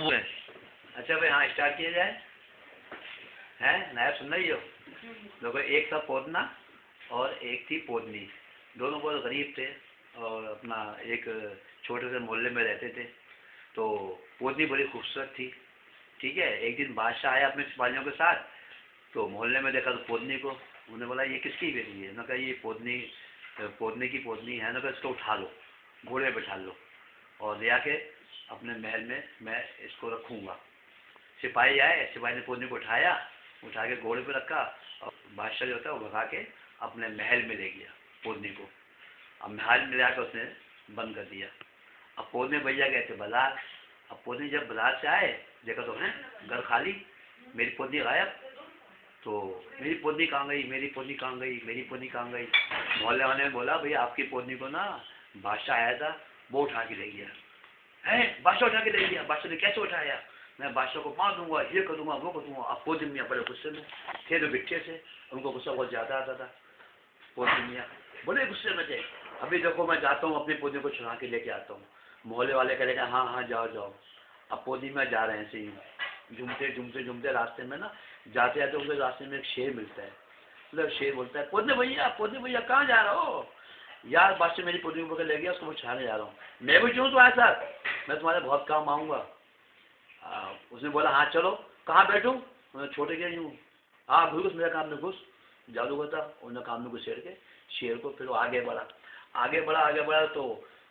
अच्छा भाई, हाँ स्टार्ट किया जाए। हैं नया सुन रही हो? देखो, एक था पोतना और एक थी पोतनी। दोनों बहुत गरीब थे और अपना एक छोटे से मोहल्ले में रहते थे। तो पोतनी बड़ी खूबसूरत थी। ठीक है, एक दिन बादशाह आया अपने सिपाहियों के साथ। तो मोहल्ले में देखा तो पोतनी को। उन्होंने बोला ये किसकी बेटी है? उन्होंने कहा ये पोतनी पोतनी की पोतनी है। उन्होंने कहा इसको उठा लो, घोड़े पे बैठा लो और ले आके अपने महल में मैं इसको रखूँगा। सिपाही आए, सिपाही ने पोतनी को उठाया, उठा के घोड़े पे रखा और बादशाह जो था वो भगा के अपने महल में ले गया पोतनी को। अब महल में जाकर उसने बंद कर दिया। अब पोतनी भैया गए थे बाजार। अब पोतनी जब बाजार से आए, देखा तो है घर खाली, मेरी पोतनी गायब। तो मेरी पोतनी कहाँ गई, मेरी पोतनी कहाँ गई, मेरी पोतनी कहाँ गई? मोहल्ले वाले ने बोला भैया आपकी पोतनी को ना बादशाह आया था, वो उठा के ले गया है। बादशाह उठा के ले गया? बादशाह ने कैसे उठाया? मैं बादशाह को मार दूंगा, ये कर दूंगा, वो कर दूंगा। अब पोतनी मियाँ बड़े गुस्से में थे, तो बिट्ठे से उनको गुस्सा बहुत ज़्यादा आता था। पोतनी मियाँ बड़े गुस्से में थे। अभी देखो मैं जाता हूँ अपनी पोतनी को छुड़ा के लेके आता हूँ। मोहल्ले वाले कहेंगे हाँ हाँ जाओ जाओ। अब पोतनी में जा रहे हैं ऐसे ही झूमते झूमते झूमते रास्ते में ना, जाते जाते उनके रास्ते में एक शेर मिलता है। मतलब शेर बोलता है पोतनी भैया कहाँ जा रहे हो? यार बादशाह मेरी पोतनी को पकड़ ले गया, उसको मैं छुड़ाने जा रहा हूँ। मैं भी क्यों तुम्हारे साथ, मैं तुम्हारे बहुत काम आऊँगा। उसने बोला हाँ चलो। कहाँ बैठूँ? उन्होंने छोटे क्या यूँ, हाँ घुस मेरे काम में घुस। जादूगर था, उन्होंने काम में घुसेड़ के शेर को, फिर वो आगे बढ़ा आगे बढ़ा आगे बढ़ा तो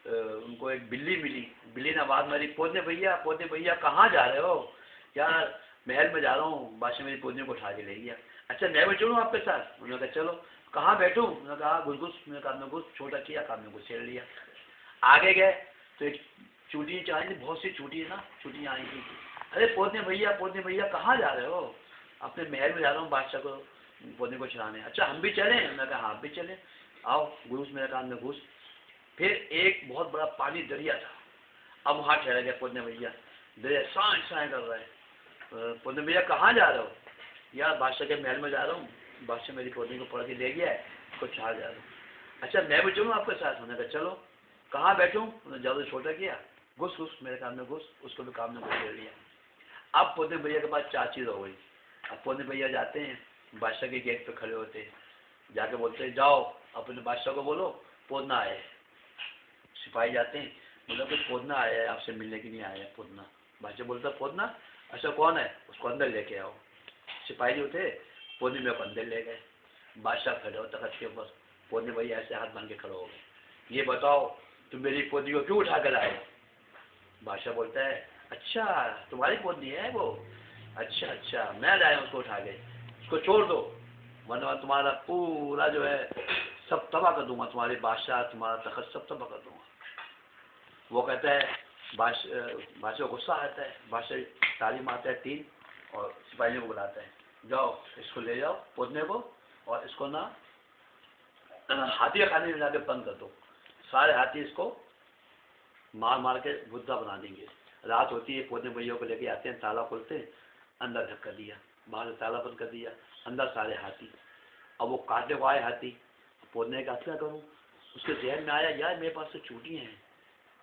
उनको एक बिल्ली मिली। बिल्ली ने आवाज़ मारी पोतनी भैया कहाँ जा रहे हो? यार महल में जा रहा हूँ, बादशाह मेरी पोतनी को उठा के ले गया। अच्छा मैं भी चलूँ आपके साथ? उन्होंने कहा चलो। कहाँ बैठूँ? उन्होंने कहा घुस घुस मेरे काम में घुस। छोटा किया, काम में घुसेड़ लिया। आगे गए तो एक चूटी चाहिए थी, बहुत सी चूटी है ना, चूटियाँ आई थी। अरे पोतनी भैया कहाँ जा रहे हो? अपने महल में जा रहा हूँ बादशाह को पोतनी को छुड़ाने। अच्छा हम भी चलें? मैं कहा हाँ भी चलें, आओ घुस मेरे कान में घुस। फिर एक बहुत बड़ा पानी दरिया था। अब वहाँ ठहर गया पोतनी भैया। दरिया साए साए कर रहा है। पोतनी भैया कहाँ जा रहे हो? यार बादशाह के महल में जा रहा हूँ, बादशाह मेरी पोतनी को पकड़ के ले गया है, उसको छुड़ा जा रहा हूँ। अच्छा मैं भी चलूँ आपके साथ? उन्होंने कहा चलो। कहाँ बैठूँ? उन्होंने जादू छोटा किया, घुस घुस मेरे काम में घुस, उसको भी काम में घुस ले लिया। अब पोतनी भैया के पास 4 चीज़ हो गई। अब पोतनी भैया जाते हैं, बादशाह के गेट पे खड़े होते हैं, जाके बोलते हैं जाओ अपने बादशाह को बोलो पोतना आया है। सिपाही जाते हैं, बोला कुछ पोतना आया है आपसे मिलने के लिए आया है पोतना। बादशाह बोलता पोतना? अच्छा कौन है? उसको अंदर लेके आओ। सिपाही जो थे पोतनी में को अंदर ले गए। बादशाह खड़े हो तख्त के ऊपर, पोतनी भैया ऐसे हाथ बांध के खड़े हो गए। ये बताओ तुम मेरी पोतनी को क्यों उठा कर आए? बादशाह बोलता है अच्छा तुम्हारी पोतनी है वो? अच्छा अच्छा मैं लाया उसको उठा के, उसको छोड़ दो वरना तुम्हारा पूरा जो है सब तबाह कर दूंगा, तुम्हारे बादशाह तुम्हारा तख्त सब तबाह कर दूंगा। वो कहता है बादशाह गुस्सा आता है। बादशाह ताली मारता है 3 और सिपाहियों को बुलाता है, जाओ इसको ले जाओ पोतने को और इसको ना हाथी के खाने में जाके बंद कर दो। सारे हाथी इसको मार मार के बुद्धा बना देंगे। रात होती है, पोतने भैया को लेके आते हैं, ताला खोलते हैं, अंदर धक्का दिया, बाहर से ताला बंद कर दिया, अंदर सारे हाथी। अब वो काटने को आए हाथी, पोतने का क्या करूँ? उसके जहन में आया यार मेरे पास तो चूटियाँ हैं।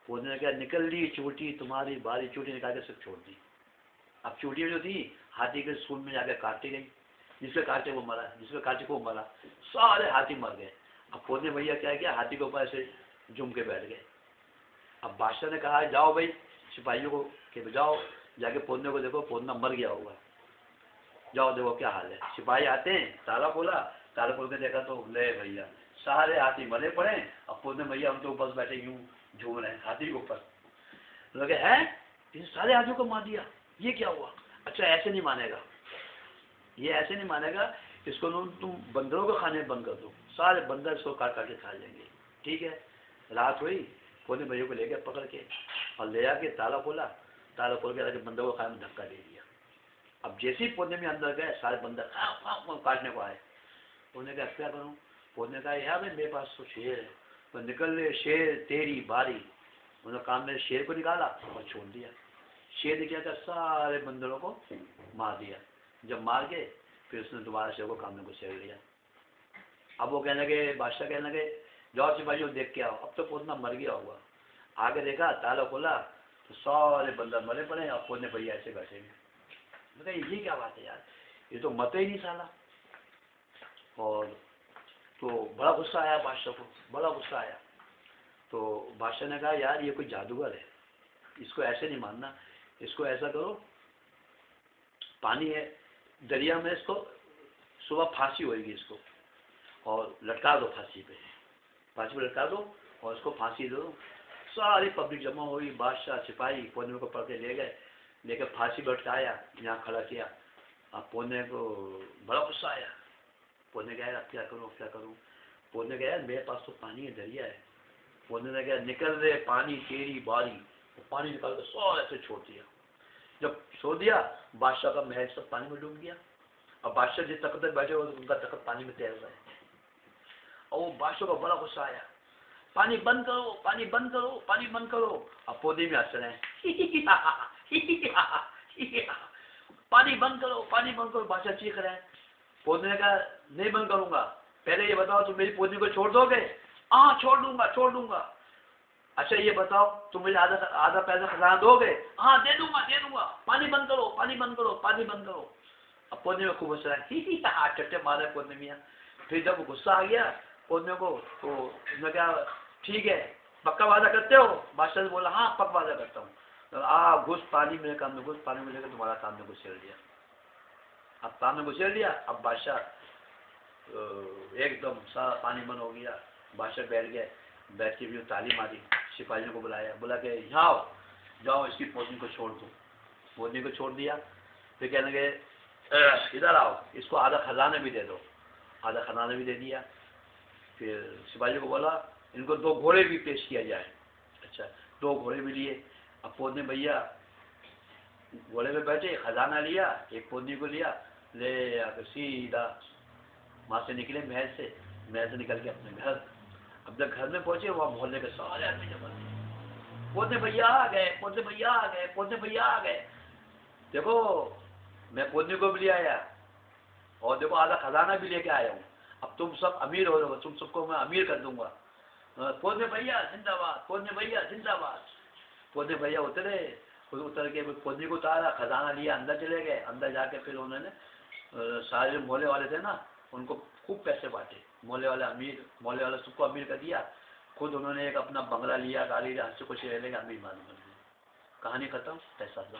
पोतने ने कहा निकल ली चूटी तुम्हारी बारी, चूटी निकाल के सब छोड़ दी। अब चूटियाँ जो थी हाथी के सूंड में जाकर काटी गई, जिसके काटे वो मरा, जिसके काटे को मरा, सारे हाथी मर गए। अब पोतने भैया क्या किया, हाथी के ऊपर ऐसे जुम के बैठ गए। अब बादशाह ने कहा जाओ भाई सिपाहियों को कि जाओ जाके पोतने को देखो, पोतना मर गया होगा, जाओ देखो क्या हाल है। सिपाही आते हैं, ताला खोला, ताला खोल के देखा तो ले भैया सारे हाथी मरे पड़े। अब पोतने भैया उनके ऊपर बैठे यूं झूम रहे हैं हाथी के ऊपर। लगे हैं इन सारे हाथियों को मार दिया, ये क्या हुआ? अच्छा ऐसे नहीं मानेगा, ये ऐसे नहीं मानेगा, इसको तुम बंदरों को खाने बंद कर दो, सारे बंदर इसको काट काट के खा लेंगे। ठीक है, रात हुई, पोतने भैया को ले गया पकड़ के और ले आके ताला खोला, ताला खोल के बंदर को खाने में धक्का दे दिया। अब जैसे ही पोतने में अंदर गए सारे बंदर काटने को आए। उन्होंने कहा क्या करूँ? पोतने कहा यार भाई मेरे पास तो शेर है, तो निकल ले शेर तेरी बारी। उन्होंने काम में शेर को निकाला और छोड़ दिया। शेर ने क्या था सारे बंदरों को मार दिया। जब मार के फिर उसने दोबारा शेर को काम में घुसेड़ लिया। अब वो कहने लगे, बादशाह कहने लगे जाओ सिपाहियों देख के आओ, अब तो पोतना मर गया होगा। आगे देखा ताला खोला, तो सारे बंदर मरे पड़े और पोदने भैया ऐसे बैठे हैं। मैं कहा ये क्या बात है यार, ये तो मत ही नहीं साला। और तो बड़ा गुस्सा आया बादशाह को, बड़ा गुस्सा आया। तो बादशाह ने कहा यार ये कोई जादूगर है, इसको ऐसे नहीं मानना, इसको ऐसा करो, पानी है दरिया में, इसको सुबह फांसी होएगी इसको, और लटका दो फांसी पे लटका दो और इसको फांसी दो। सारी पब्लिक जमा हुई, बादशाह सिपाही पोदने को पकड़ के ले गए, लेकर फांसी पे लटकाया, यहाँ खड़ा किया। अब पोदने को बड़ा गुस्सा आया। पोदने गया अब क्या करूँ क्या करूँ। पोदने गया मेरे पास तो पानी है, दरिया है। पोदने ने कहा निकल रहे पानी तेरी बारी, वो पानी निकाल कर सौ ऐसे छोड़ दिया। जब छोड़ दिया बादशाह का महल सब पानी में डूब गया। और बादशाह जिस तख्त पर बैठे हुए उनका तख्त पानी में तैर रहा है। और वो बादशाह को बड़ा गुस्सा आया, पानी बंद करो पानी बंद करो पानी बंद करो। अब पौधे में हंस रहे हैं पानी बंद करो बादशाह चीख रहे हैं। पौधे ने कहा नहीं बंद करूंगा, पहले ये बताओ तुम मेरी पौधे को छोड़ दोगे। हाँ छोड़ दूंगा। अच्छा ये बताओ तुम मुझे आधा पैसा खजाना दोगे। हाँ दे दूंगा। पानी बंद करो। अब पौधे में खूब हंस रहा है चट्टे मारे पौधे में। फिर जब गुस्सा आ गया पौधे को तो उसने कहा ठीक है पक्का वादा करते हो। बादशाह ने बोला हाँ पक्का वादा करता हूँ। तो घुस पानी में लेकर तुम्हारा सामने घुसेड़ दिया। अब सामने घुसेड़ दिया। अब बादशाह एकदम सारा पानी बंद हो गया। बादशाह बैठ गए, बैठ के भी ताली मारी, सिपाहियों को बुलाया, बोला कि यहाँ आओ, जाओ इसकी पौधनी को छोड़ दो। पौधनी को छोड़ दिया। फिर कहने लगे इधर आओ, इसको आधा खजाना भी दे दो। आधा खजाना भी दे दिया। फिर सिपाहियों को बोला इनको 2 घोड़े भी पेश किया जाए। अच्छा 2 घोड़े भी लिए। अब पौधने भैया घोड़े पे बैठे, खजाना लिया, एक पौधनी को लिया, ले आकर सीधा वहां से निकले महल से निकल के अपने घर। अब जब घर में पहुंचे वहां मोहल्ले के सारे आदमी जमा थे। पौधने भैया आ गए। देखो मैं पौधने को भी ले आया और देखो आधा खजाना भी लेके आया हूँ। अब तुम सब अमीर हो जाओगे, तुम सबको मैं अमीर कर दूंगा। पौधने भैया जिंदाबाद। पौधने भैया उतर के पौधने को उतारा, खजाना लिया, अंदर चले गए। अंदर जाके फिर उन्होंने सारे मोहल्ले वाले थे ना उनको खूब पैसे बांटे। मोहल्ले वाले सबको अमीर कर दिया। खुद उन्होंने एक अपना बंगला लिया, गाड़ी लिया, हंसी खुशी रहने का अमीर मालूम। कहानी खत्म, पैसा दो।